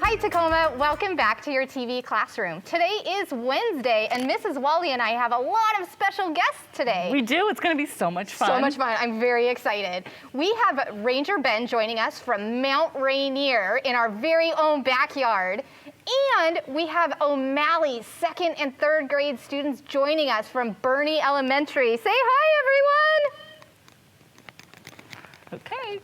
Hi, Tacoma. Welcome back to your TV classroom. Today is Wednesday, and Mrs. Wally and I have a lot of special guests today. We do. It's going to be so much fun. So much fun. I'm very excited. We have Ranger Ben joining us from Mount Rainier in our very own backyard. And we have O'Malley's second and third grade students joining us from Bernie Elementary. Say hi, everyone. Okay.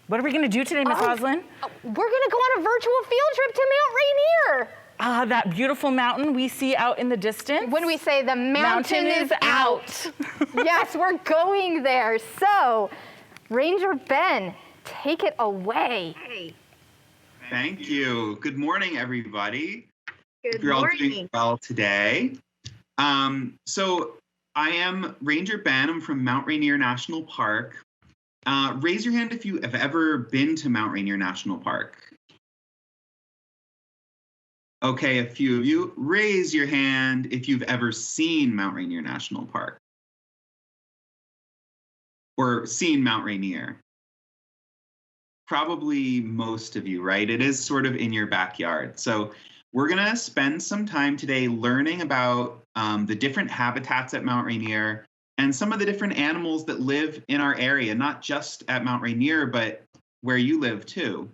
What are we going to do today, Miss Oslin? We're going to go on a virtual field trip to Mount Rainier. Ah, that beautiful mountain we see out in the distance. When we say the mountain is out. Yes, we're going there. So, Ranger Ben, take it away. Hey. Thank you. Good morning, everybody. Good You're morning. all doing well today. So I am Ranger Ben. I'm from Mount Rainier National Park. Raise your hand if you have ever been to Mount Rainier National Park. Okay, a few of you. Raise your hand if you've ever seen Mount Rainier National Park. Or seen Mount Rainier. Probably most of you, right? It is sort of in your backyard. So we're gonna spend some time today learning about the different habitats at Mount Rainier and some of the different animals that live in our area, not just at Mount Rainier, but where you live too.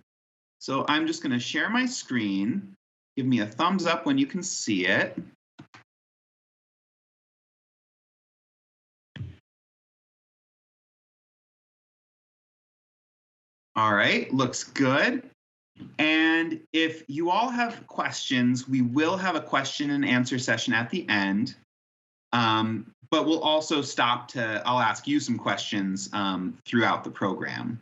So I'm just gonna share my screen. Give me a thumbs up when you can see it. All right, looks good. And if you all have questions, we will have a question and answer session at the end. But we'll also I'll ask you some questions throughout the program.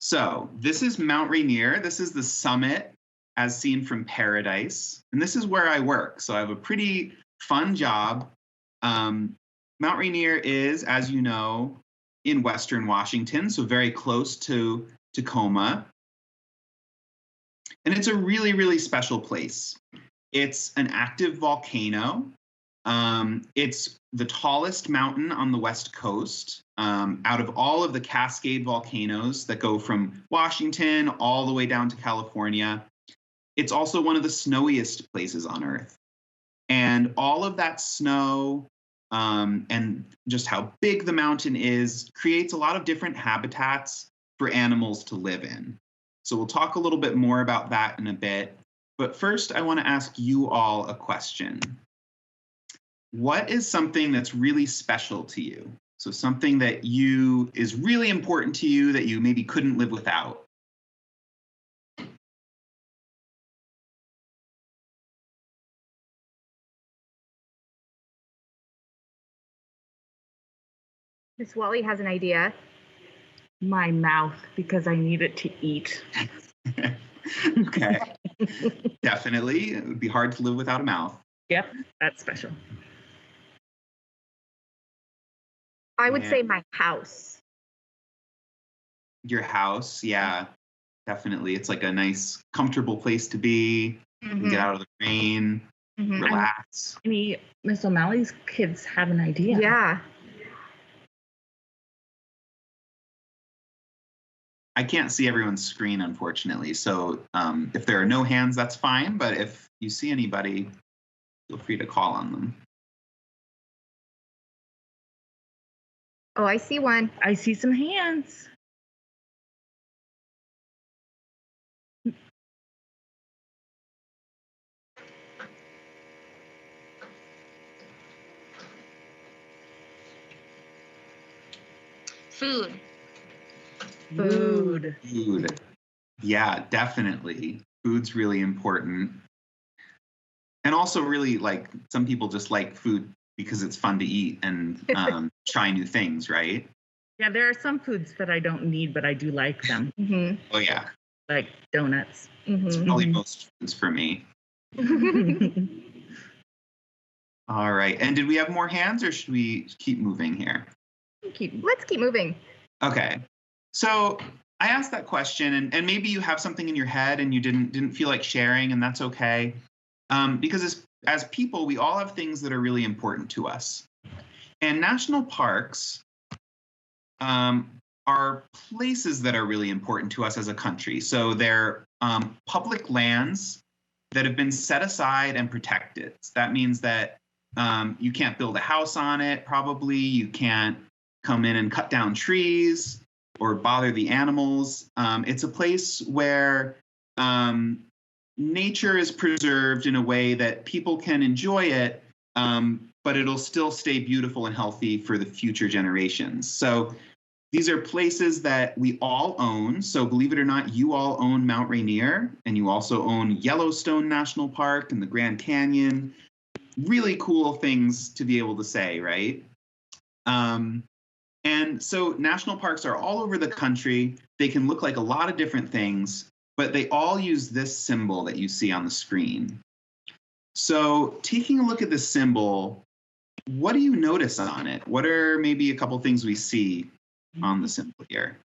So this is Mount Rainier. This is the summit as seen from Paradise. And this is where I work. So I have a pretty fun job. Mount Rainier is, as you know, in Western Washington, so very close to Tacoma. And it's a really, really special place. It's an active volcano. It's the tallest mountain on the West Coast. Out of all of the Cascade volcanoes that go from Washington all the way down to California, it's also one of the snowiest places on Earth. And all of that snow, and just how big the mountain is, creates a lot of different habitats for animals to live in. So we'll talk a little bit more about that in a bit. But first, I want to ask you all a question. What is something that's really special to you? So something that is really important to you that you maybe couldn't live without. Miss Wally has an idea. My mouth, because I need it to eat. Okay. Definitely. It would be hard to live without a mouth. Yep, that's special. I would say my house. Your house, yeah, definitely. It's like a nice, comfortable place to be. You can get out of the rain, relax. Maybe Miss O'Malley's kids have an idea. Yeah. I can't see everyone's screen, unfortunately. So if there are no hands, that's fine. But if you see anybody, feel free to call on them. Oh, I see one. I see some hands. Food. Food. Food. Yeah, definitely. Food's really important. And also really, like, some people just like food because it's fun to eat and try new things, right? Yeah, there are some foods that I don't need, but I do like them. Oh, yeah. Like donuts. It's probably most foods for me. All right. And did we have more hands or should we keep moving here? Let's keep moving. Okay. So I asked that question and maybe you have something in your head and you didn't feel like sharing, and that's okay. Because as people, we all have things that are really important to us. And national parks are places that are really important to us as a country. So they're public lands that have been set aside and protected. That means that you can't build a house on it, probably. You can't come in and cut down trees or bother the animals. It's a place where nature is preserved in a way that people can enjoy it, but it'll still stay beautiful and healthy for the future generations. So these are places that we all own. So believe it or not, you all own Mount Rainier, and you also own Yellowstone National Park and the Grand Canyon. Really cool things to be able to say, right? And so national parks are all over the country. They can look like a lot of different things, but they all use this symbol that you see on the screen. So taking a look at this symbol, what do you notice on it? What are maybe a couple things we see on the symbol here?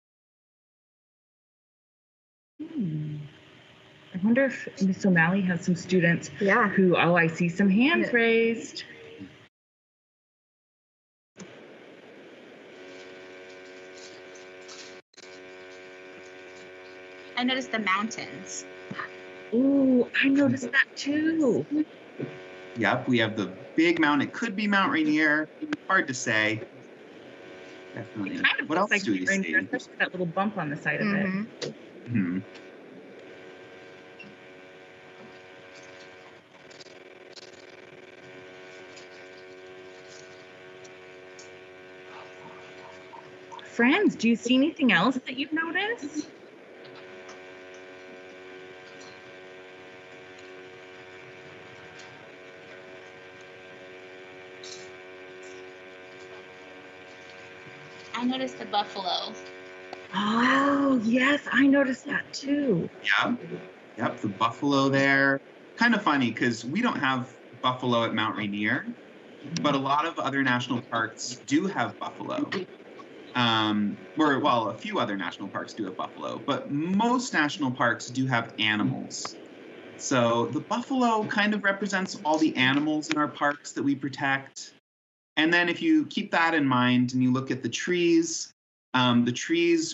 I wonder if Miss O'Malley has some students Yeah. who, I see some hands raised. I noticed the mountains. Ooh, I noticed that too. Yep, we have the big mountain. It could be Mount Rainier. Hard to say. Definitely. It kind of What else looks do like we Rainier, see? especially that little bump on the side of it. Hmm. Friends, do you see anything else that you've noticed? I noticed the buffalo. Oh, yes, I noticed that too. Yep, the buffalo there. Kind of funny because we don't have buffalo at Mount Rainier, but a lot of other national parks do have buffalo. A few other national parks do have buffalo, but most national parks do have animals. So the buffalo kind of represents all the animals in our parks that we protect. And then if you keep that in mind and you look at the trees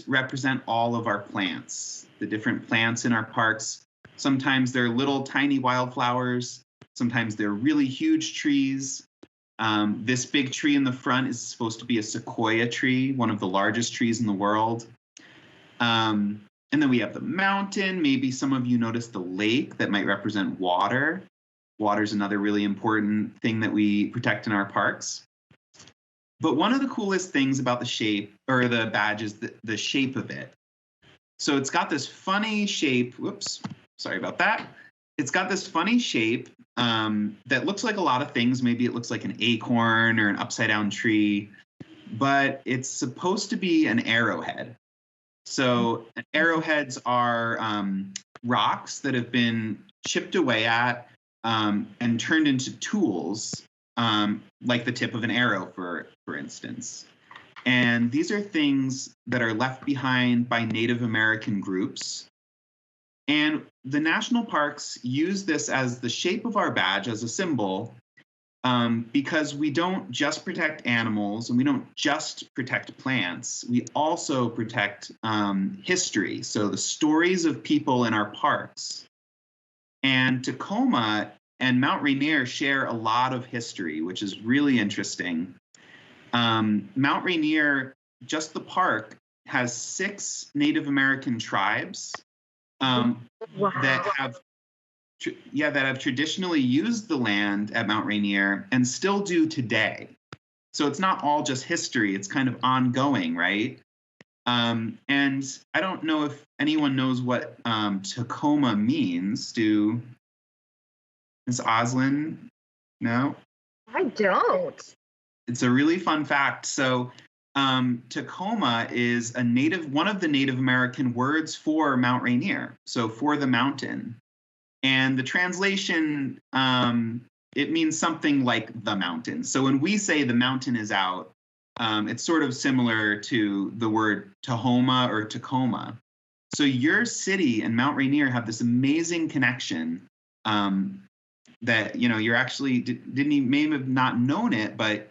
represent all of our plants, the different plants in our parks. Sometimes they're little tiny wildflowers. Sometimes they're really huge trees. This big tree in the front is supposed to be a sequoia tree, one of the largest trees in the world. And then we have the mountain. Maybe some of you noticed the lake that might represent water. Water is another really important thing that we protect in our parks. But one of the coolest things about the shape, or the badge, is the shape of it. So it's got this funny shape. Whoops, sorry about that. It's got this funny shape that looks like a lot of things. Maybe it looks like an acorn or an upside down tree, but it's supposed to be an arrowhead. So arrowheads are rocks that have been chipped away at and turned into tools, like the tip of an arrow, for instance. And these are things that are left behind by Native American groups. And the national parks use this as the shape of our badge, as a symbol, because we don't just protect animals and we don't just protect plants. We also protect history, so the stories of people in our parks. And Tacoma and Mount Rainier share a lot of history, which is really interesting. Mount Rainier, just the park, has 6 Native American tribes that have traditionally used the land at Mount Rainier and still do today. So it's not all just history, it's kind of ongoing, right? And I don't know if anyone knows what Tacoma means. Do Ms. Oslin? No? I don't. It's a really fun fact. So Tacoma is one of the Native American words for Mount Rainier, so for the mountain. And the translation, it means something like the mountain. So when we say the mountain is out, it's sort of similar to the word Tahoma or Tacoma. So your city and Mount Rainier have this amazing connection that, you're actually may have not known it, but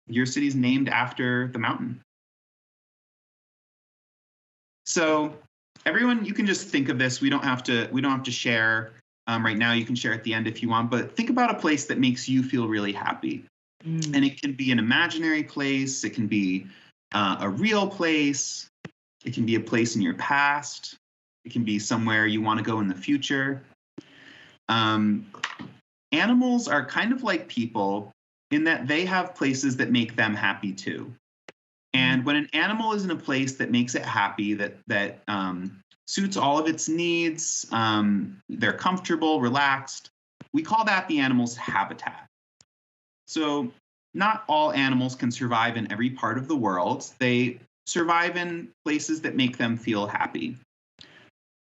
your city's named after the mountain. So everyone, you can just think of this. We don't have to share right now. You can share at the end if you want, but think about a place that makes you feel really happy. And it can be an imaginary place. It can be a real place. It can be a place in your past. It can be somewhere you want to go in the future. Animals are kind of like people in that they have places that make them happy too. And when an animal is in a place that makes it happy, that suits all of its needs, they're comfortable, relaxed, we call that the animal's habitat. So not all animals can survive in every part of the world. They survive in places that make them feel happy.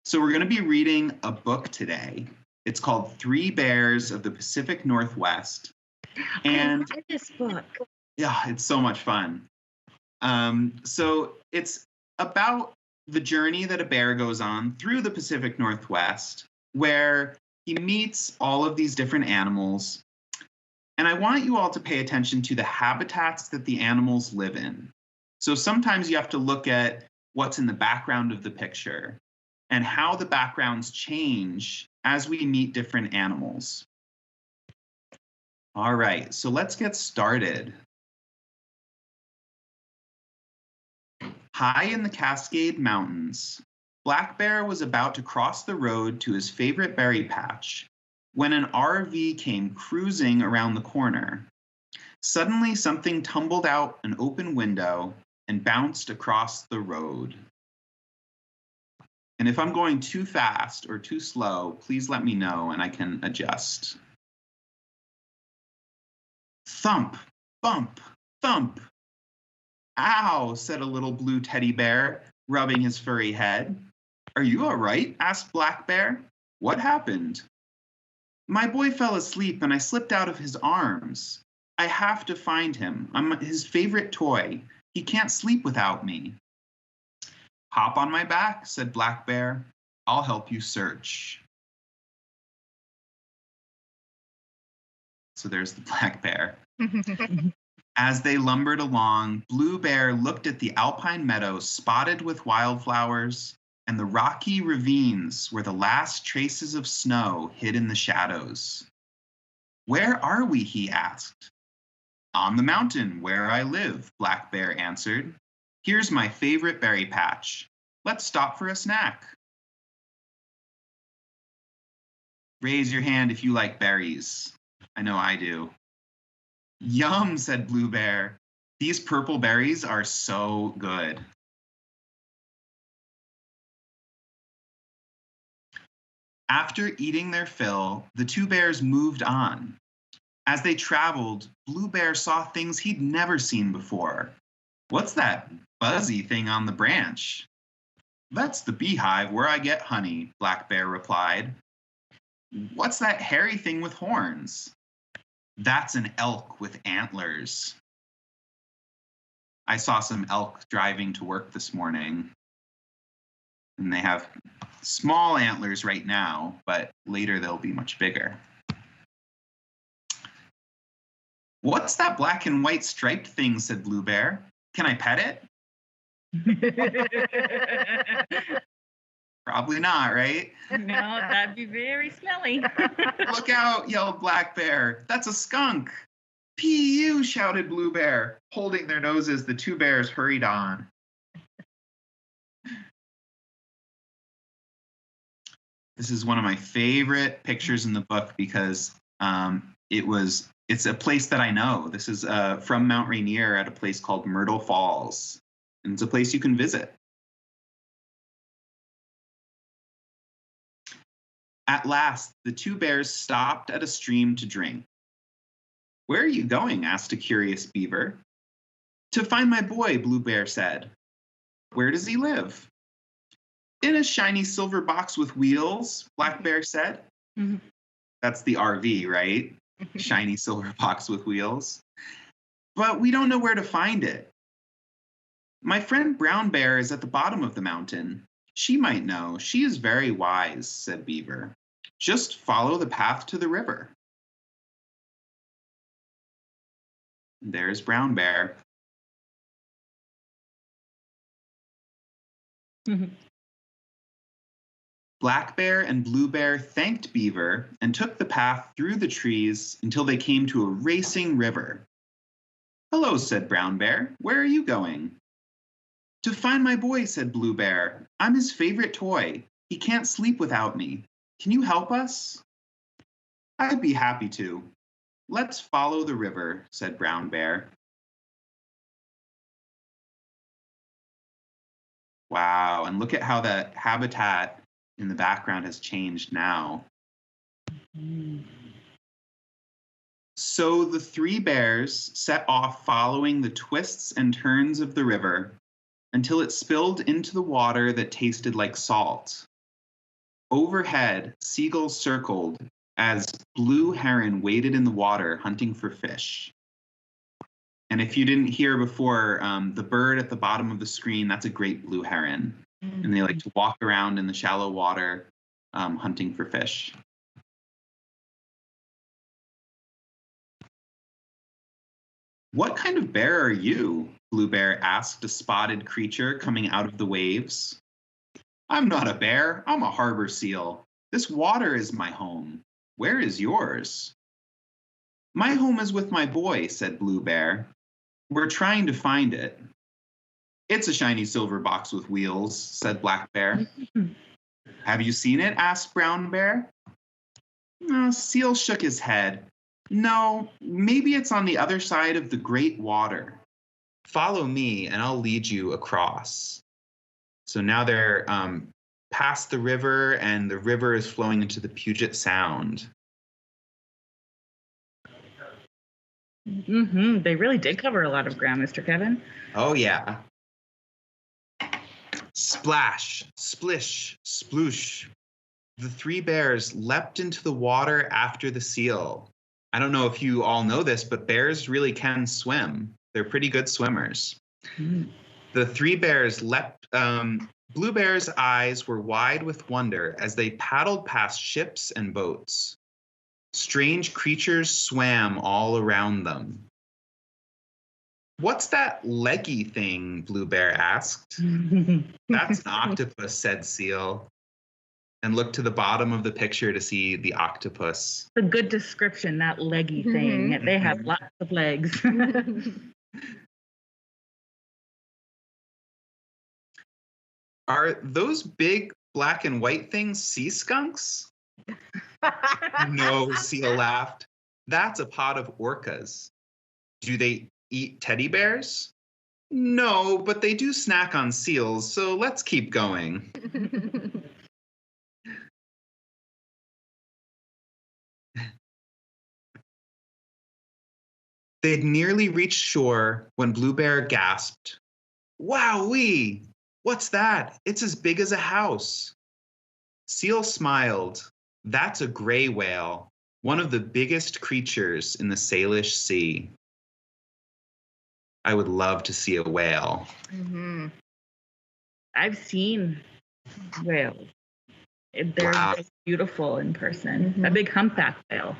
So we're going to be reading a book today. It's called 3 Bears of the Pacific Northwest. And I read this book. yeah, it's so much fun. So it's about the journey that a bear goes on through the Pacific Northwest, where he meets all of these different animals. And I want you all to pay attention to the habitats that the animals live in. So sometimes you have to look at what's in the background of the picture and how the backgrounds change as we meet different animals. All right, so let's get started. High in the Cascade Mountains, Black Bear was about to cross the road to his favorite berry patch when an RV came cruising around the corner. Suddenly, something tumbled out an open window and bounced across the road. And if I'm going too fast or too slow, please let me know and I can adjust. Thump, bump, thump. Ow, said a little blue teddy bear, rubbing his furry head. Are you all right? Asked Black Bear. What happened? My boy fell asleep and I slipped out of his arms. I have to find him. I'm his favorite toy. He can't sleep without me. Hop on my back, said Black Bear. I'll help you search. So there's the Black Bear. As they lumbered along, Blue Bear looked at the Alpine meadows spotted with wildflowers and the rocky ravines where the last traces of snow hid in the shadows. Where are we? He asked. On the mountain where I live, Black Bear answered. Here's my favorite berry patch. Let's stop for a snack. Raise your hand if you like berries. I know I do. Yum, said Blue Bear. These purple berries are so good. After eating their fill, the 2 bears moved on. As they traveled, Blue Bear saw things he'd never seen before. What's that buzzy thing on the branch? That's the beehive where I get honey, Black Bear replied. What's that hairy thing with horns? That's an elk with antlers. I saw some elk driving to work this morning. And they have small antlers right now, but later they'll be much bigger. What's that black and white striped thing, said Blue Bear. Can I pet it? Probably not, right? No, that'd be very smelly. Look out, yelled Black Bear. That's a skunk. P.U., shouted Blue Bear. Holding their noses, the 2 bears hurried on. This is one of my favorite pictures in the book because it's a place that I know. This is from Mount Rainier at a place called Myrtle Falls. And it's a place you can visit. At last, the 2 bears stopped at a stream to drink. Where are you going? Asked a curious beaver. To find my boy, Blue Bear said. Where does he live? In a shiny silver box with wheels, Black Bear said. Mm-hmm. That's the RV, right? Shiny silver box with wheels. But we don't know where to find it. My friend Brown Bear is at the bottom of the mountain. She might know. She is very wise, said Beaver. Just follow the path to the river. There's Brown Bear. Black Bear and Blue Bear thanked Beaver and took the path through the trees until they came to a racing river. Hello, said Brown Bear. Where are you going? To find my boy, said Blue Bear. I'm his favorite toy. He can't sleep without me. Can you help us? I'd be happy to. Let's follow the river, said Brown Bear. Wow, and look at how the habitat in the background has changed now. So the three bears set off following the twists and turns of the river until it spilled into the water that tasted like salt. Overhead, seagulls circled as blue heron waded in the water hunting for fish. And if you didn't hear before, the bird at the bottom of the screen, that's a great blue heron. And they like to walk around in the shallow water hunting for fish. What kind of bear are you? Blue Bear asked a spotted creature coming out of the waves. I'm not a bear, I'm a harbor seal. This water is my home. Where is yours? My home is with my boy, said Blue Bear. We're trying to find it. It's a shiny silver box with wheels, said Black Bear. Have you seen it? Asked Brown Bear. Seal shook his head. No, maybe it's on the other side of the great water. Follow me and I'll lead you across. So now they're past the river and the river is flowing into the Puget Sound. They really did cover a lot of ground, Mr. Kevin. Oh, yeah. Splash, splish, sploosh. The three bears leapt into the water after the seal. I don't know if you all know this, but bears really can swim. They're pretty good swimmers. The three bears leapt. Blue Bear's eyes were wide with wonder as they paddled past ships and boats. Strange creatures swam all around them. What's that leggy thing? Blue Bear asked. That's an octopus, said Seal, and looked to the bottom of the picture to see the octopus. A good description, that leggy thing. They have lots of legs. Are those big black and white things sea skunks? No, Seal laughed. That's a pod of orcas. Do they eat teddy bears? No, but they do snack on seals, so let's keep going. They'd nearly reached shore when Blue Bear gasped, "Wowee! What's that? It's as big as a house." Seal smiled. That's a gray whale, one of the biggest creatures in the Salish Sea. I would love to see a whale. I've seen whales. They're beautiful in person. A big humpback whale.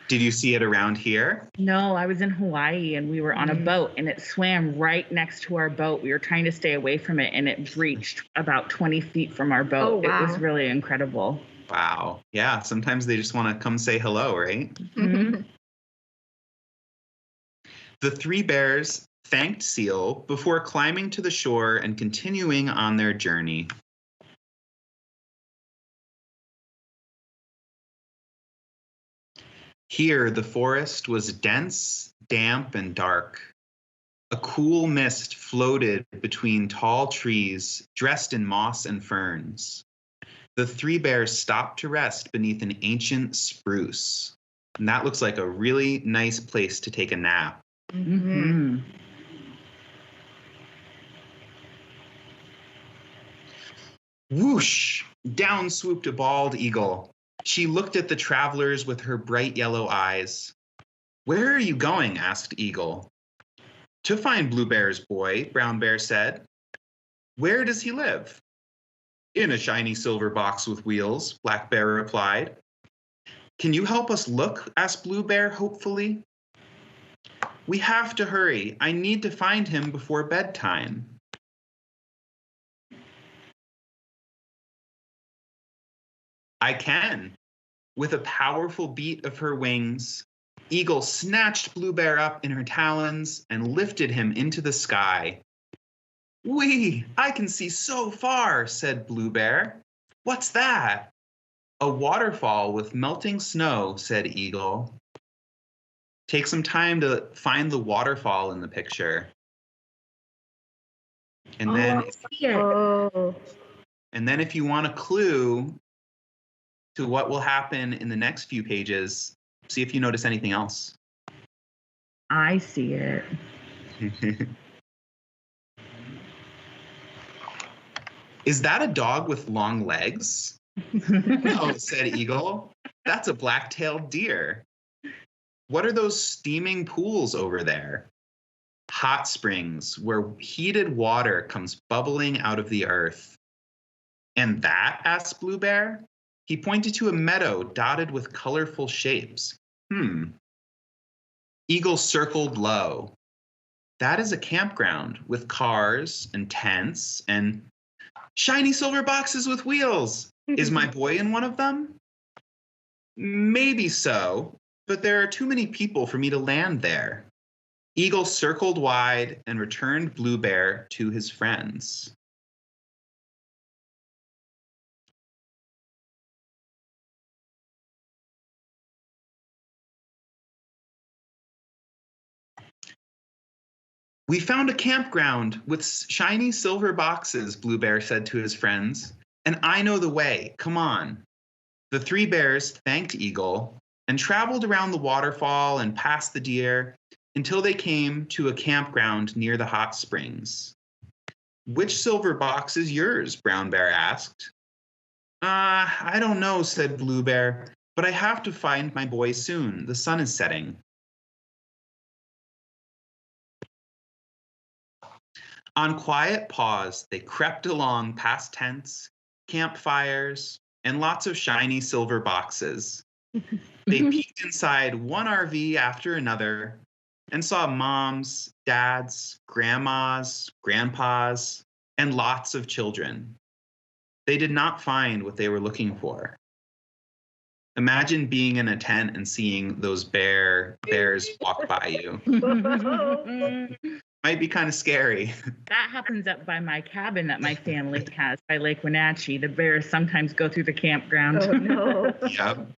Did you see it around here? No, I was in Hawaii and we were on a boat and it swam right next to our boat. We were trying to stay away from it and it breached about 20 feet from our boat. Oh, wow. It was really incredible. Wow. Yeah, sometimes they just want to come say hello, right? The three bears thanked Seal before climbing to the shore and continuing on their journey. Here, the forest was dense, damp, and dark. A cool mist floated between tall trees dressed in moss and ferns. The three bears stopped to rest beneath an ancient spruce. And that looks like a really nice place to take a nap. Whoosh! Down swooped a bald eagle. She looked at the travelers with her bright yellow eyes. Where are you going? Asked Eagle. To find Blue Bear's boy, Brown Bear said. Where does he live? In a shiny silver box with wheels, Black Bear replied. Can you help us look? Asked Blue Bear hopefully. We have to hurry. I need to find him before bedtime. I can. With a powerful beat of her wings, Eagle snatched Blue Bear up in her talons and lifted him into the sky. "Wee, I can see so far," said Blue Bear. "What's that?" "A waterfall with melting snow," said Eagle. Take some time to find the waterfall in the picture. And then, I see it. Oh. and then if you want a clue to what will happen in the next few pages, see if you notice anything else. I see it. "Is that a dog with long legs?" "No," said Eagle. "That's a black-tailed deer." "What are those steaming pools over there?" "Hot springs where heated water comes bubbling out of the earth." "And that?" asked Blue Bear. He pointed to a meadow dotted with colorful shapes. Eagle circled low. "That is a campground with cars and tents and shiny silver boxes with wheels. Is my boy in one of them?" "Maybe so, but there are too many people for me to land there." Eagle circled wide and returned Blue Bear to his friends. "We found a campground with shiny silver boxes," Blue Bear said to his friends, "and I know the way. Come on." The three bears thanked Eagle and traveled around the waterfall and past the deer until they came to a campground near the hot springs. "Which silver box is yours?" Brown Bear asked. I don't know," said Blue Bear, "but I have to find my boy soon. The sun is setting." On quiet paws, they crept along past tents, campfires, and lots of shiny silver boxes. They peeked inside one RV after another and saw moms, dads, grandmas, grandpas, and lots of children. They did not find what they were looking for. Imagine being in a tent and seeing those bears walk by you. Might be kind of scary. That happens up by my cabin that my family has by Lake Wenatchee. The bears sometimes go through the campground. Oh, no. Yep.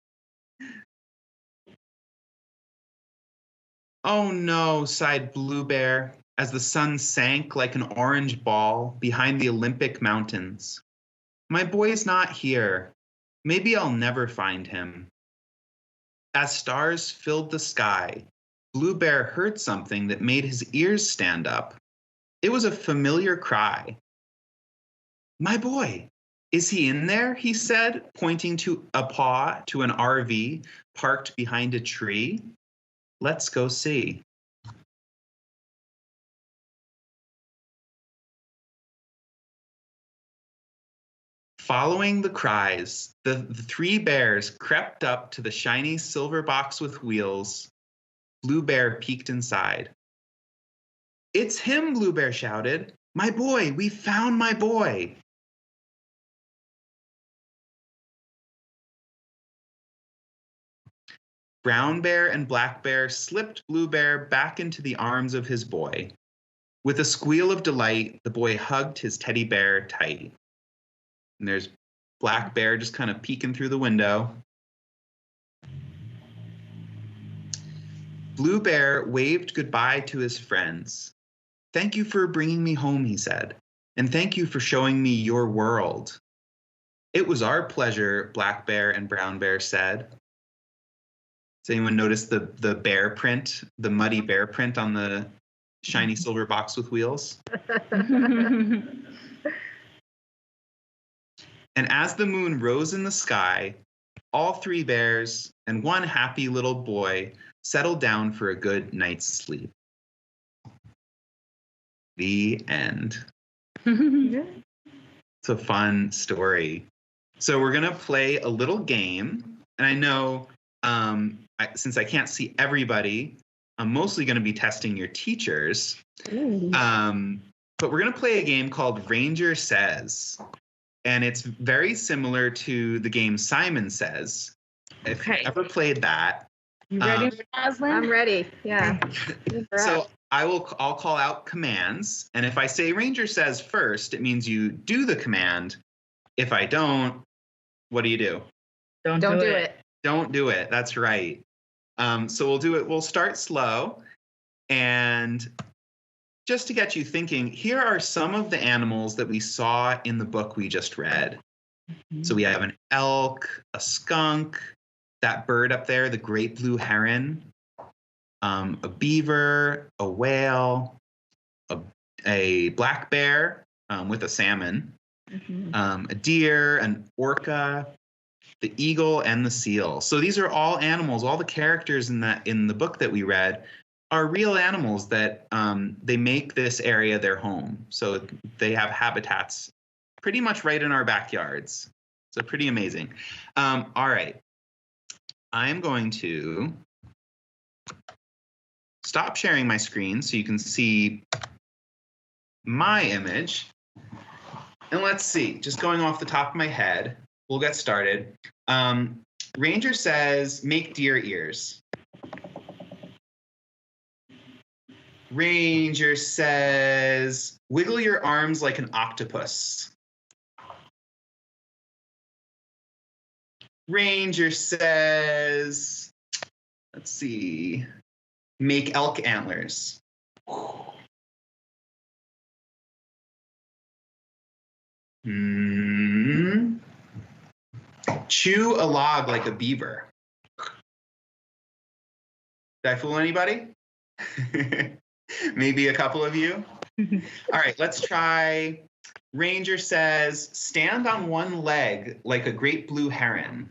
"Oh no," sighed Blue Bear as the sun sank like an orange ball behind the Olympic Mountains. "My boy's not here. Maybe I'll never find him." As stars filled the sky, Blue Bear heard something that made his ears stand up. It was a familiar cry. "My boy, is he in there?" he said, pointing to a paw to an RV parked behind a tree. "Let's go see." Following the cries, the three bears crept up to the shiny silver box with wheels. Blue Bear peeked inside. "It's him," Blue Bear shouted. "My boy, we found my boy." Brown Bear and Black Bear slipped Blue Bear back into the arms of his boy. With a squeal of delight, the boy hugged his teddy bear tight. And there's Black Bear just kind of peeking through the window. Blue Bear waved goodbye to his friends. "Thank you for bringing me home," he said, "and thank you for showing me your world." "It was our pleasure," Black Bear and Brown Bear said. Does anyone notice the bear print, the muddy bear print on the shiny silver box with wheels? And as the moon rose in the sky, all three bears and one happy little boy settled down for a good night's sleep. The end. It's a fun story. So we're going to play a little game. And I know since I can't see everybody, I'm mostly going to be testing your teachers. But we're going to play a game called Ranger Says. And it's very similar to the game Simon Says. If Okay. you ever played that. You ready, Roslyn? I'm ready. Yeah. So I'll call out commands. And if I say Ranger Says first, it means you do the command. If I don't, what do you do? Don't do it. Don't do it. That's right. So we'll do it. We'll start slow. And just to get you thinking, here are some of the animals that we saw in the book we just read. So we have an elk, a skunk, that bird up there, the great blue heron, a beaver, a whale, a black bear with a salmon, a deer, an orca, the eagle, and the seal. So these are all animals. All the characters in the book that we read are real animals that they make this area their home. So they have habitats pretty much right in our backyards. So pretty amazing. All right. I'm going to stop sharing my screen so you can see my image. And let's see, just going off the top of my head, we'll get started. Ranger says, make deer ears. Ranger says, wiggle your arms like an octopus. Ranger says, let's see, make elk antlers. Chew a log like a beaver. Did I fool anybody? Maybe a couple of you? All right, let's try. Ranger says, stand on one leg like a great blue heron.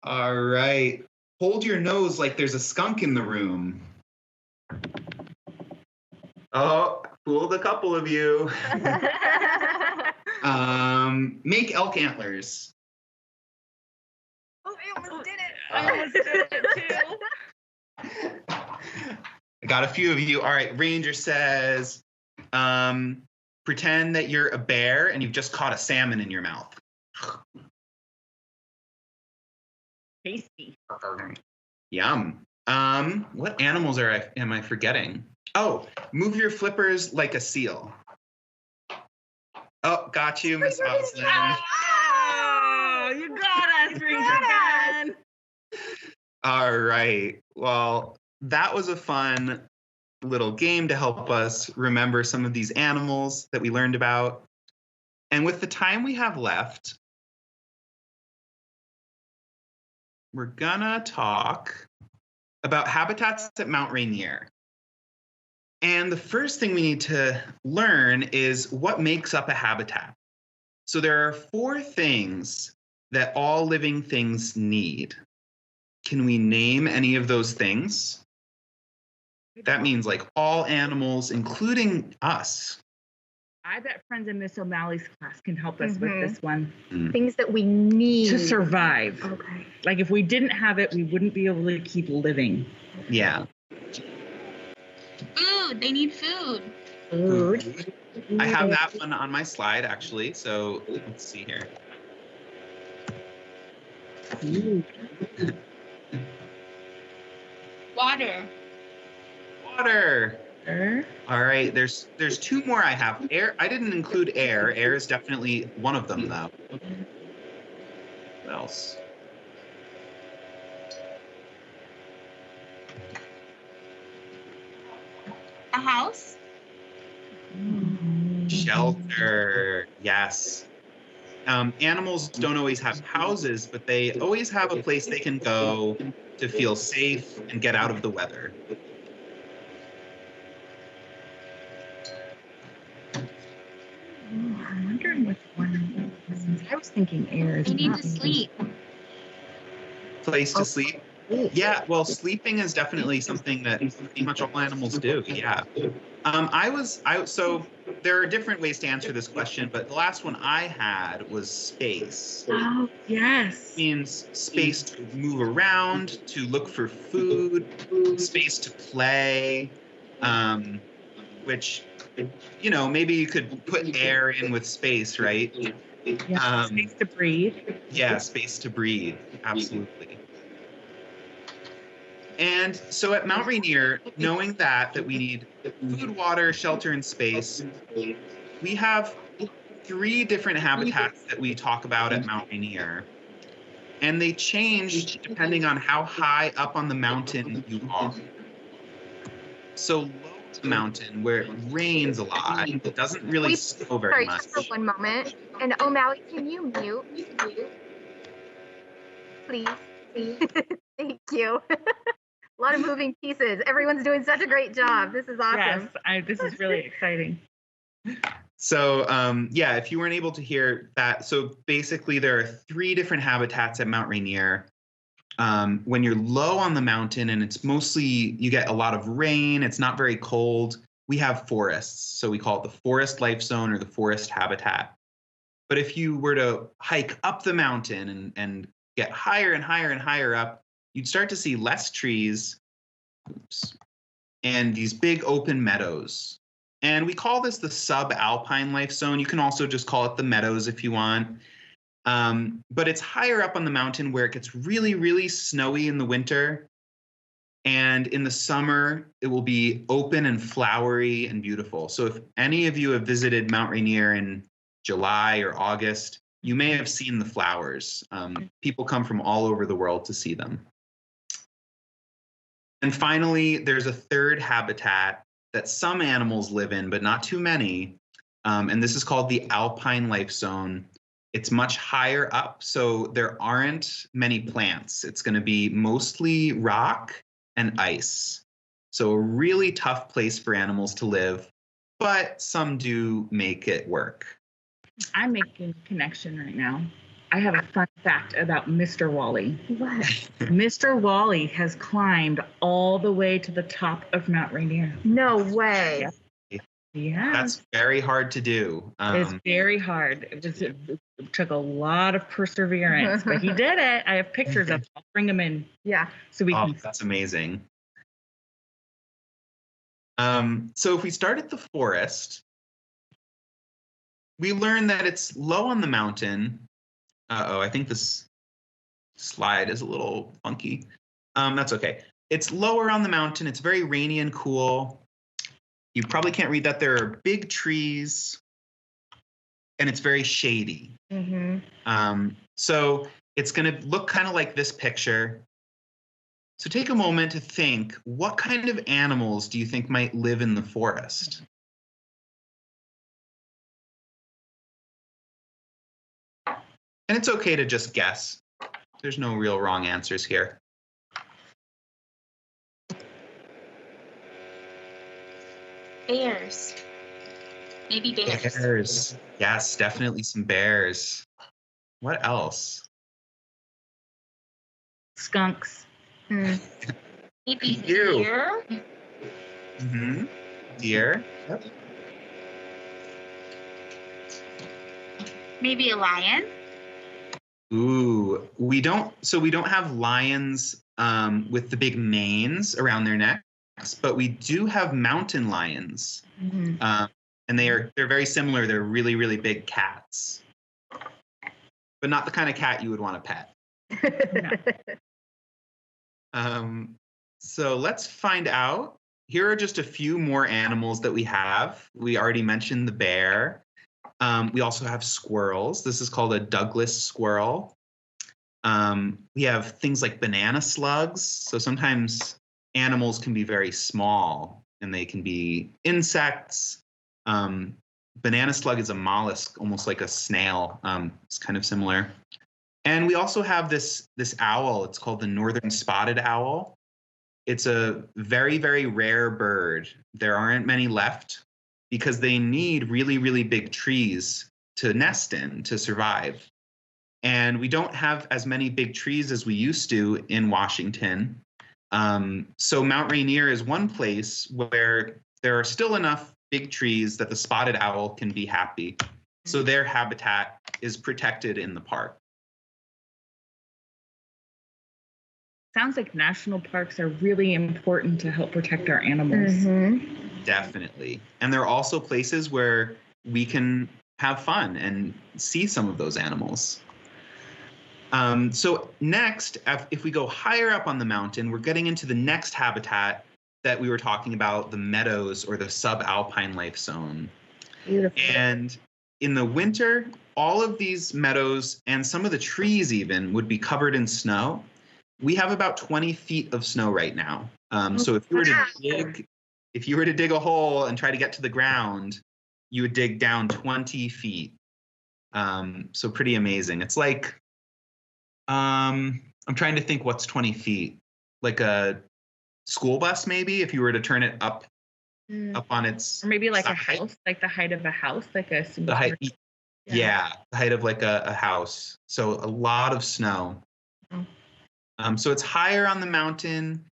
All right, hold your nose like there's a skunk in the room. Oh, fooled a couple of you. Make elk antlers. Oh, I almost did it. I almost did it too. I got a few of you. All right, Ranger says, pretend that you're a bear and you've just caught a salmon in your mouth. Tasty. Yum. What animals am I forgetting? Oh, move your flippers like a seal. Oh, got you, Miss Roslyn. Oh, you got us, Ranger Ben. All right. Well, that was a fun little game to help us remember some of these animals that we learned about. And with the time we have left, we're gonna talk about habitats at Mount Rainier. And the first thing we need to learn is what makes up a habitat. So there are 4 things that all living things need. Can we name any of those things? That means like all animals, including us. I bet friends in Miss O'Malley's class can help us with this one. Things that we need to survive. Okay. Like if we didn't have it, we wouldn't be able to keep living. Yeah. Food. They need food. Food. I have that one on my slide actually. So let's see here. Water. Water. All right, there's 2 more I have. Air. I didn't include air. Air is definitely one of them though. What else? A house. Shelter. Yes. Animals don't always have houses, but they always have a place they can go to feel safe and get out of the weather. I'm wondering which one. I was thinking air. They need to sleep. Place to sleep. Yeah, well, sleeping is definitely something that pretty much all animals do. Yeah. So there are different ways to answer this question, but the last one I had was space. Oh, yes. Means space to move around, to look for food, space to play, which, maybe you could put air in with space, right? Yeah, space to breathe. Yeah, space to breathe. Absolutely. And so at Mount Rainier, knowing that we need food, water, shelter, and space, we have 3 different habitats that we talk about at Mount Rainier. And they change depending on how high up on the mountain you are. So low on the mountain, where it rains a lot, it doesn't really snow very much. Just for one moment. And O'Malley, can you mute? Please. Thank you. A lot of moving pieces. Everyone's doing such a great job. This is awesome. Yes, this is really exciting. So, if you weren't able to hear that, so basically there are 3 different habitats at Mount Rainier. When you're low on the mountain and it's mostly, you get a lot of rain, it's not very cold, we have forests. So we call it the forest life zone or the forest habitat. But if you were to hike up the mountain and get higher and higher and higher up, you'd start to see less trees, and these big open meadows. And we call this the sub-alpine life zone. You can also just call it the meadows if you want. But it's higher up on the mountain where it gets really, really snowy in the winter. And in the summer, it will be open and flowery and beautiful. So if any of you have visited Mount Rainier in July or August, you may have seen the flowers. People come from all over the world to see them. And finally, there's a 3rd habitat that some animals live in, but not too many. And this is called the Alpine life zone. It's much higher up, so there aren't many plants. It's going to be mostly rock and ice. So a really tough place for animals to live, but some do make it work. I'm making a connection right now. I have a fun fact about Mr. Wally. What? Mr. Wally has climbed all the way to the top of Mount Rainier. No way. Yeah. That's very hard to do. It's very hard. It took a lot of perseverance, but he did it. I have pictures of him. I'll bring them in. Yeah. So we can. That's amazing. So if we start at the forest, we learn that it's low on the mountain. I think this slide is a little funky. That's okay. It's lower on the mountain. It's very rainy and cool. You probably can't read that. There are big trees, and it's very shady. Mm-hmm. So it's going to look kind of like this picture. So take a moment to think, what kind of animals do you think might live in the forest? And it's okay to just guess. There's no real wrong answers here. Bears. Maybe bears. Bears. Yes, definitely some bears. What else? Skunks. Mm. Maybe You. deer. Mm-hmm. Deer. Yep. Maybe a lion. Ooh, we don't have lions with the big manes around their necks, but we do have mountain lions. Mm-hmm. And they're very similar. They're really, really big cats, but not the kind of cat you would want to pet. So let's find out. Here are just a few more animals that we have. We already mentioned the bear. We also have squirrels. This is called a Douglas squirrel. We have things like banana slugs. So sometimes animals can be very small and they can be insects. Banana slug is a mollusk, almost like a snail. It's kind of similar. And we also have this owl. It's called the northern spotted owl. It's a very, very rare bird. There aren't many left because they need really, really big trees to nest in to survive. And we don't have as many big trees as we used to in Washington. So Mount Rainier is one place where there are still enough big trees that the spotted owl can be happy. So their habitat is protected in the park. Sounds like national parks are really important to help protect our animals. Definitely. And there are also places where we can have fun and see some of those animals. So next, if we go higher up on the mountain, we're getting into the next habitat that we were talking about, the meadows or the subalpine life zone. Beautiful. And in the winter, all of these meadows and some of the trees even would be covered in snow. We have about 20 feet of snow right now. So if you were to dig a hole and try to get to the ground, you would dig down 20 feet. So pretty amazing. It's like, I'm trying to think what's 20 feet. Like a school bus, maybe, if you were to turn it up on its Or maybe like side. a house, like the height of a house, like a single The height, story. yeah, the height of like a house. So a lot of snow. So it's higher on the mountain.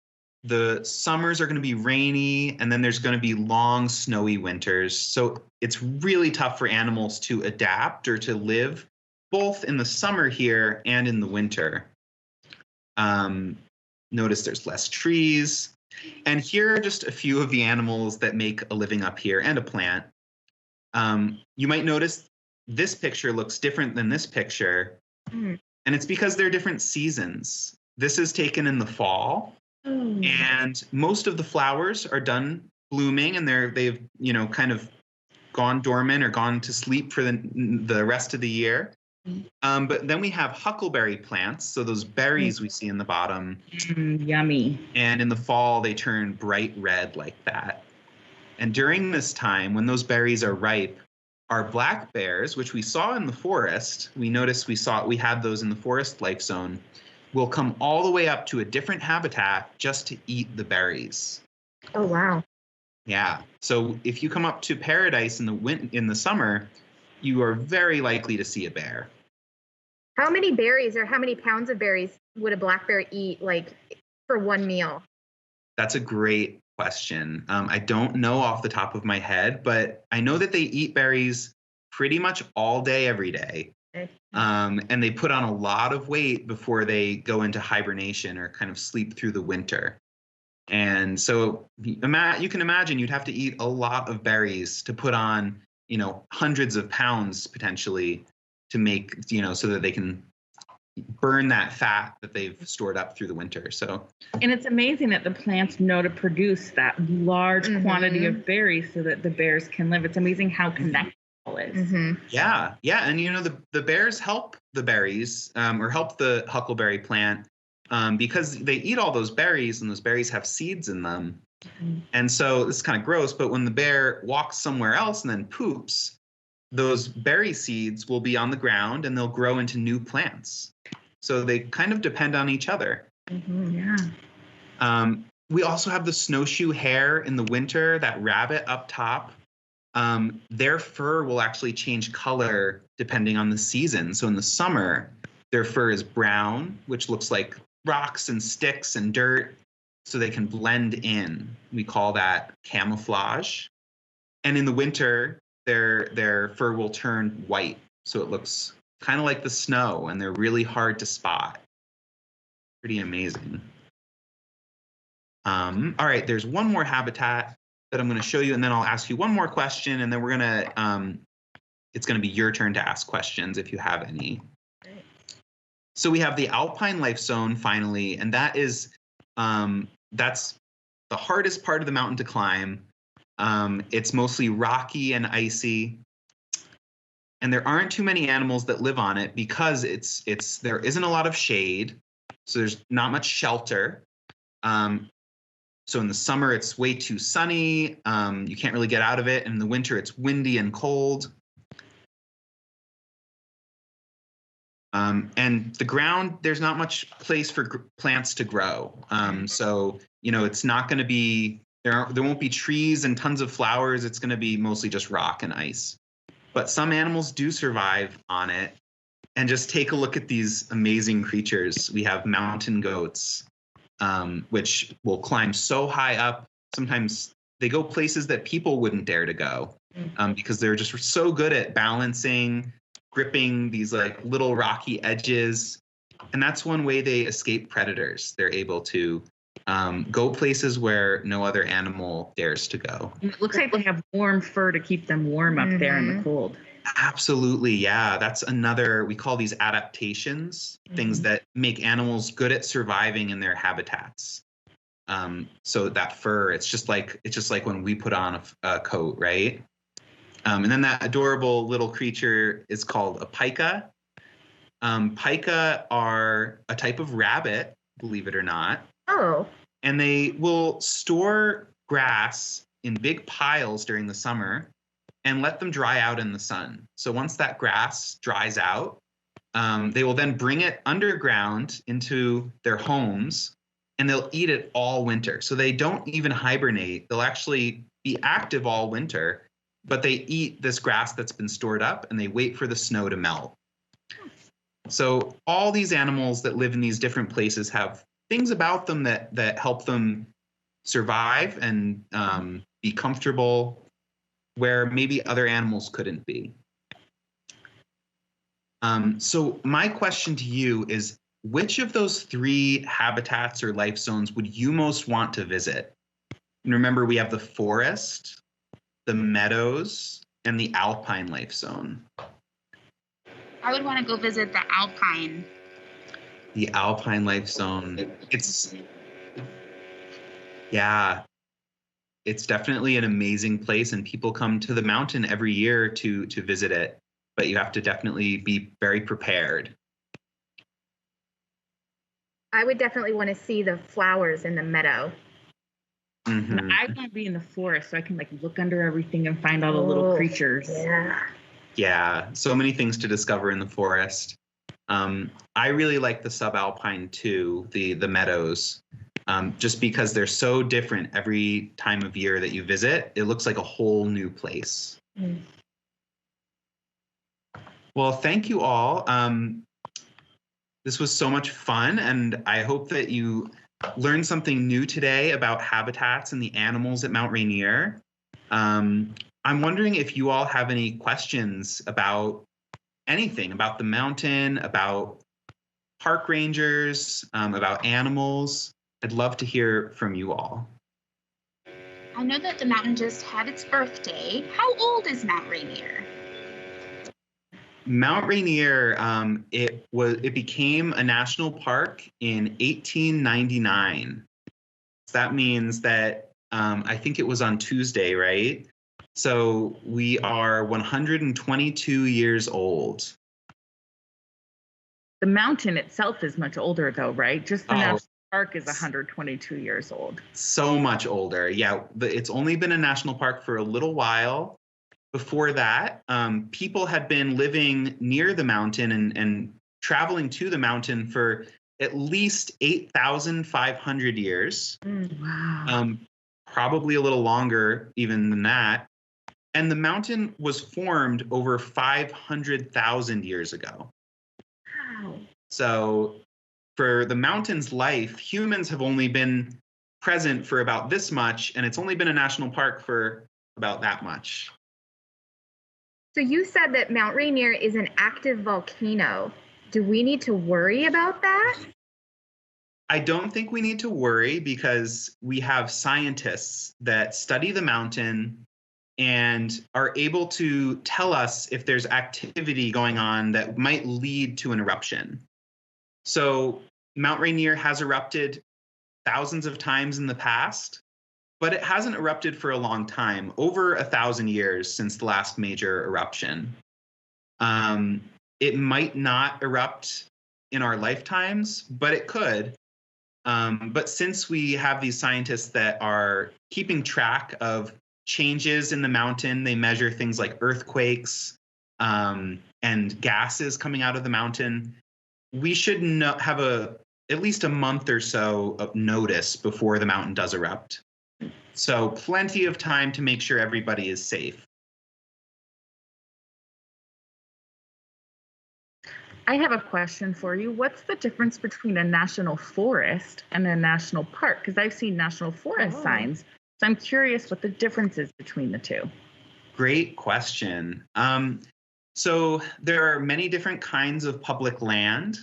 The summers are going to be rainy, and then there's going to be long, snowy winters. So it's really tough for animals to adapt or to live both in the summer here and in the winter. Notice there's less trees. And here are just a few of the animals that make a living up here, and a plant. You might notice this picture looks different than this picture. And it's because they're different seasons. This is taken in the fall. And most of the flowers are done blooming, and they've kind of gone dormant or gone to sleep for the rest of the year. But then we have huckleberry plants, so those berries we see in the bottom. Yummy. And in the fall, they turn bright red like that. And during this time, when those berries are ripe, our black bears, which we saw in the forest, we had those in the forest life zone, will come all the way up to a different habitat just to eat the berries. Oh, wow. Yeah. So if you come up to paradise in the summer, you are very likely to see a bear. How many berries or how many pounds of berries would a black bear eat, like, for one meal? That's a great question. I don't know off the top of my head, but I know that they eat berries pretty much all day, every day. And they put on a lot of weight before they go into hibernation or kind of sleep through the winter. And so you can imagine you'd have to eat a lot of berries to put on, hundreds of pounds potentially to make, so that they can burn that fat that they've stored up through the winter. So, and it's amazing that the plants know to produce that large quantity of berries so that the bears can live. It's amazing how connected it all is. Yeah. And the bears help the berries or help the huckleberry plant because they eat all those berries, and those berries have seeds in them. And so this is kind of gross, but when the bear walks somewhere else and then poops, those berry seeds will be on the ground and they'll grow into new plants. So they kind of depend on each other. Yeah. We also have the snowshoe hare in the winter, that rabbit up top. Their fur will actually change color depending on the season. So in the summer, their fur is brown, which looks like rocks and sticks and dirt, so they can blend in. We call that camouflage. And in the winter, their fur will turn white, so it looks kind of like the snow, and they're really hard to spot. Pretty amazing. All right, there's one more habitat that I'm going to show you, and then I'll ask you one more question, and then it's going to be your turn to ask questions if you have any. So we have the Alpine life zone finally, and that's the hardest part of the mountain to climb. It's mostly rocky and icy, and there aren't too many animals that live on it because there isn't a lot of shade, so there's not much shelter. So in the summer, it's way too sunny. You can't really get out of it. And in the winter, it's windy and cold. And the ground, there's not much place for plants to grow. So, it's not going to be, there won't be trees and tons of flowers. It's going to be mostly just rock and ice. But some animals do survive on it. and just take a look at these amazing creatures. We have mountain goats, which will climb so high up. Sometimes they go places that people wouldn't dare to go, because they're just so good at balancing, gripping these like little rocky edges. And that's one way they escape predators. They're able to go places where no other animal dares to go. It looks like they have warm fur to keep them warm up there in the cold. Absolutely, yeah. That's another, we call these adaptations, things that make animals good at surviving in their habitats. So that fur, it's just like when we put on a coat, right? And then that adorable little creature is called a pika. Pika are a type of rabbit, believe it or not. Oh. And they will store grass in big piles during the summer and let them dry out in the sun. So once that grass dries out, they will then bring it underground into their homes, and they'll eat it all winter. So they don't even hibernate. They'll actually be active all winter, but they eat this grass that's been stored up, and they wait for the snow to melt. So all these animals that live in these different places have things about them that help them survive and be comfortable where maybe other animals couldn't be. So my question to you is, which of those 3 habitats or life zones would you most want to visit? And remember, we have the forest, the meadows, and the alpine life zone. I would want to go visit the Alpine. The alpine life zone. It's definitely an amazing place, and people come to the mountain every year to visit it, but you have to definitely be very prepared. I would definitely want to see the flowers in the meadow. And I want to be in the forest so I can like look under everything and find all the little creatures. Yeah, so many things to discover in the forest. I really like the subalpine too, the meadows, just because they're so different every time of year that you visit. It looks like a whole new place. Well, thank you all. This was so much fun, and I hope that you learned something new today about habitats and the animals at Mount Rainier. I'm wondering if you all have any questions about anything, about the mountain, about park rangers, about animals. I'd love to hear from you all. I know that the mountain just had its birthday. How old is Mount Rainier? Mount Rainier, it became a national park in 1899. So that means that I think it was on Tuesday, right? So we are 122 years old. The mountain itself is much older though, right? Just the Oh. national park is 122 years old. So much older. Yeah, it's only been a national park for a little while. Before that, people had been living near the mountain and traveling to the mountain for at least 8,500 years. Wow. Probably a little longer even than that. And the mountain was formed over 500,000 years ago. Wow. So for the mountain's life, humans have only been present for about this much, and it's only been a national park for about that much. So you said that Mount Rainier is an active volcano. Do we need to worry about that? I don't think we need to worry because we have scientists that study the mountain and are able to tell us if there's activity going on that might lead to an eruption. So Mount Rainier has erupted thousands of times in the past, but it hasn't erupted for a long time, over 1,000 years since the last major eruption. It might not erupt in our lifetimes, but it could. But since we have these scientists that are keeping track of changes in the mountain, they measure things like earthquakes and gases coming out of the mountain, we should have at least a month or so of notice before the mountain does erupt. So plenty of time to make sure everybody is safe. I have a question for you. What's the difference between a national forest and a national park? Because I've seen national forest signs. So I'm curious what the difference is between the two. Great question. So there are many different kinds of public land,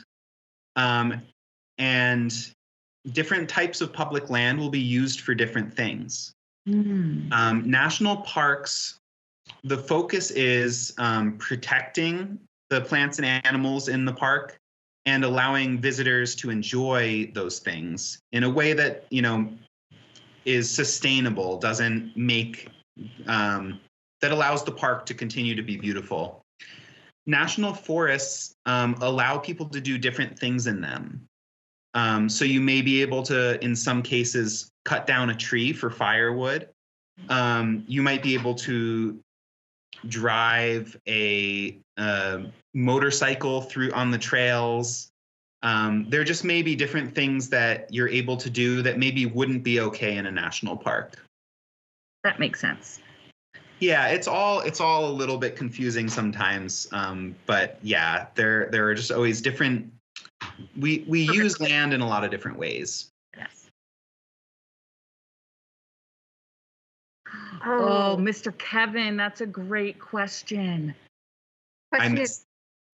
and different types of public land will be used for different things. National parks, the focus is protecting the plants and animals in the park and allowing visitors to enjoy those things in a way that, is sustainable, doesn't make, that allows the park to continue to be beautiful. National forests allow people to do different things in them. So you may be able to, in some cases, cut down a tree for firewood. You might be able to drive a motorcycle through on the trails. There just may be different things that you're able to do that maybe wouldn't be okay in a national park. That makes sense. Yeah, it's all a little bit confusing sometimes, but yeah, there are just always different. We use land in a lot of different ways. Yes. Oh, Mr. Kevin, that's a great question. question is,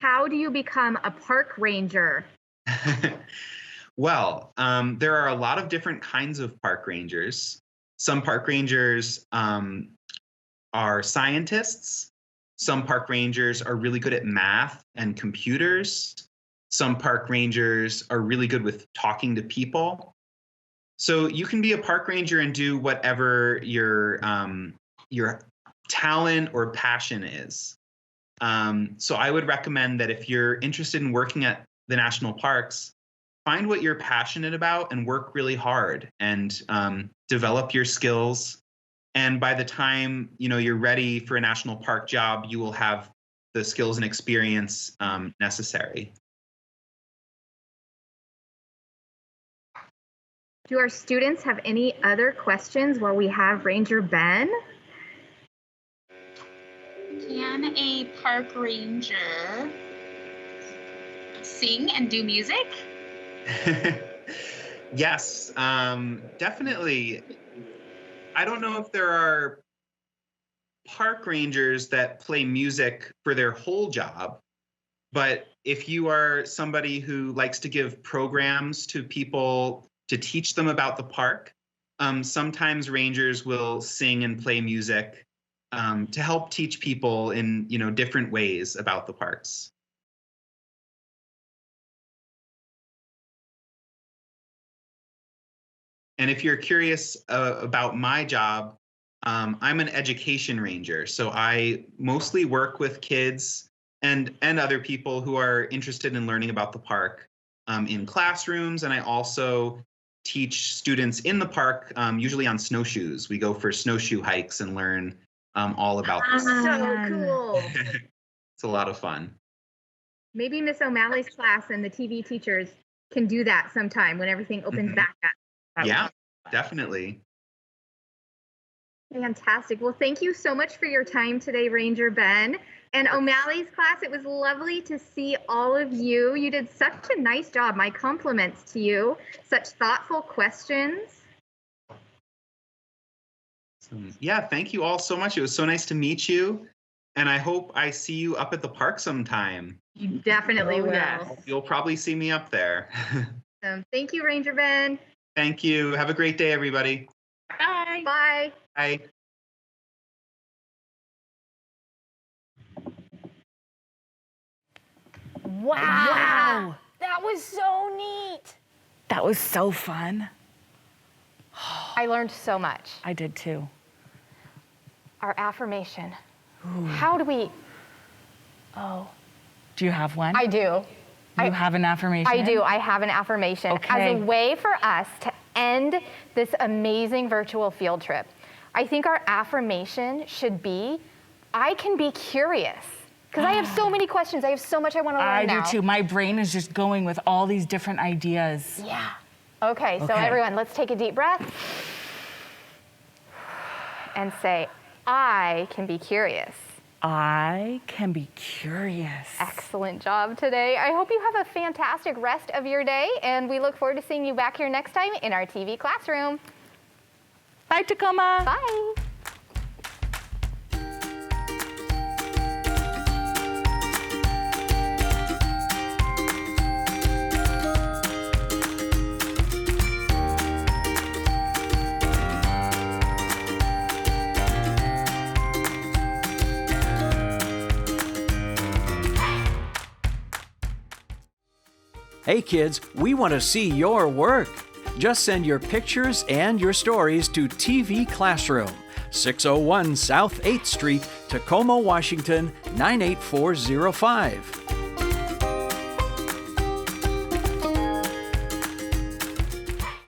how do you become a park ranger? Well, there are a lot of different kinds of park rangers. Some park rangers are scientists. Some park rangers are really good at math and computers. Some park rangers are really good with talking to people. So you can be a park ranger and do whatever your talent or passion is. So I would recommend that if you're interested in working at the national parks, find what you're passionate about and work really hard and develop your skills. And by the time you're ready for a national park job, you will have the skills and experience necessary. Do our students have any other questions while we have Ranger Ben? Can a park ranger sing and do music? Yes, definitely. I don't know if there are park rangers that play music for their whole job, but if you are somebody who likes to give programs to people to teach them about the park, sometimes rangers will sing and play music to help teach people in different ways about the parks. And if you're curious about my job, I'm an education ranger. So I mostly work with kids and other people who are interested in learning about the park in classrooms. And I also teach students in the park, usually on snowshoes. We go for snowshoe hikes and learn all about this. So cool. It's a lot of fun. Maybe Miss O'Malley's class and the TV teachers can do that sometime when everything opens back up. Yeah, definitely. Fantastic. Well, thank you so much for your time today, Ranger Ben. And O'Malley's class, it was lovely to see all of you. You did such a nice job. My compliments to you. Such thoughtful questions. Yeah, thank you all so much. It was so nice to meet you. And I hope I see you up at the park sometime. You definitely will. Yes. You'll probably see me up there. Thank you, Ranger Ben. Thank you. Have a great day, everybody. Bye. Bye. Bye. Wow. That was so neat. That was so fun. I learned so much. I did too. Our affirmation. How do we? Oh, Do you have one? I do. You have an affirmation? I do. I have an affirmation Okay. as a way for us to end this amazing virtual field trip. I think our affirmation should be, I can be curious. Because I have so many questions. I have so much I want to learn I now. do too. My brain is just going with all these different ideas. Yeah. Okay, so Okay. everyone, let's take a deep breath and say, I can be curious. I can be curious. Excellent job today. I hope you have a fantastic rest of your day, and we look forward to seeing you back here next time in our TV classroom. Bye, Tacoma. Bye. Hey kids, we want to see your work. Just send your pictures and your stories to TV Classroom, 601 South 8th Street, Tacoma, Washington, 98405.